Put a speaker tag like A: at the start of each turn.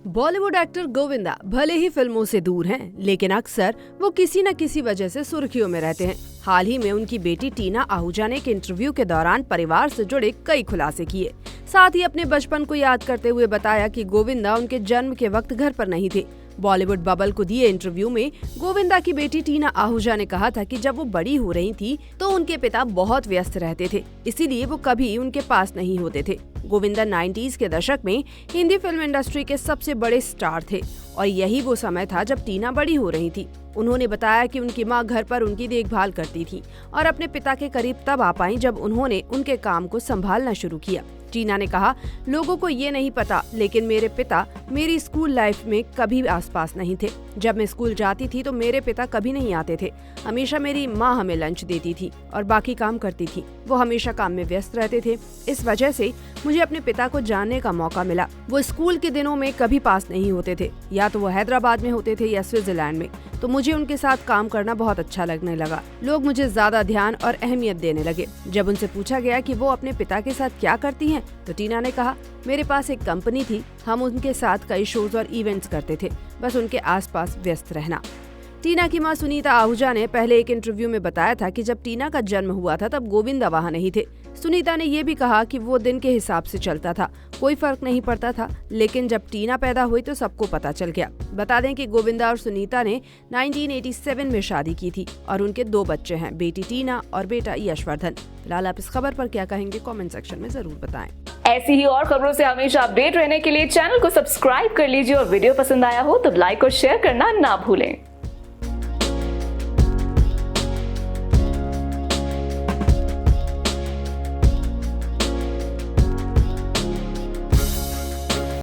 A: Bollywood actor Govinda भले ही फिल्मों से दूर हैं, लेकिन अक्सर वो किसी न किसी वजह से सुर्खियों में रहते हैं। हाल ही में उनकी बेटी टीना आहूजा ने एक इंटरव्यू के दौरान परिवार से जुड़े कई खुलासे किए। साथ ही अपने बचपन को याद करते हुए बताया कि गोविंदा उनके जन्म के वक्त घर पर नहीं थे। बॉलीवुड बबल को दिए इंटरव्यू में गोविंदा की बेटी टीना आहूजा ने कहा था कि जब वो बड़ी हो रही थी तो उनके पिता बहुत व्यस्त रहते थे, इसीलिए वो कभी उनके पास नहीं होते थे। गोविंदा 90s के दशक में हिंदी फिल्म इंडस्ट्री के सबसे बड़े स्टार थे और यही वो समय था जब टीना बड़ी हो रही थी। उन्होंने बताया कि उनकी मां घर पर उनकी देखभाल करती थी और अपने पिता के करीब तब आ पाई जब उन्होंने उनके काम को संभालना शुरू किया। टीना ने कहा, लोगों को ये नहीं पता, लेकिन मेरे पिता मेरी स्कूल लाइफ में कभी आसपास नहीं थे। जब मैं स्कूल जाती थी तो मेरे पिता कभी नहीं आते थे। हमेशा मेरी माँ हमें लंच देती थी और बाकी काम करती थी। वो हमेशा काम में व्यस्त रहते थे। इस वजह से मुझे अपने पिता को जानने का मौका मिला। वो स्कूल के दिनों में कभी पास नहीं होते थे, या तो वो हैदराबाद में होते थे या स्विट्जरलैंड में। तो मुझे उनके साथ काम करना बहुत अच्छा लगने लगा। लोग मुझे ज्यादा ध्यान और अहमियत देने लगे। जब उनसे पूछा गया कि वो अपने पिता के साथ क्या करती हैं, तो टीना ने कहा, मेरे पास एक कंपनी थी, हम उनके साथ कई शोज और इवेंट्स करते थे, बस उनके आसपास व्यस्त रहना। टीना की मां सुनीता आहूजा ने पहले एक इंटरव्यू में बताया था कि जब टीना का जन्म हुआ था तब गोविंदा वहां नहीं थे। सुनीता ने ये भी कहा कि वो दिन के हिसाब से चलता था, कोई फर्क नहीं पड़ता था, लेकिन जब टीना पैदा हुई तो सबको पता चल गया। बता दें कि गोविंदा और सुनीता ने 1987 में शादी की थी और उनके 2 बच्चे हैं, बेटी टीना और बेटा यशवर्धन। फिलहाल आप इस खबर पर क्या कहेंगे, कमेंट सेक्शन में जरूर बताएं।
B: ऐसी ही और खबरों से हमेशा अपडेट रहने के लिए चैनल को सब्सक्राइब कर लीजिए और वीडियो पसंद आया हो तो लाइक और शेयर करना ना भूलें।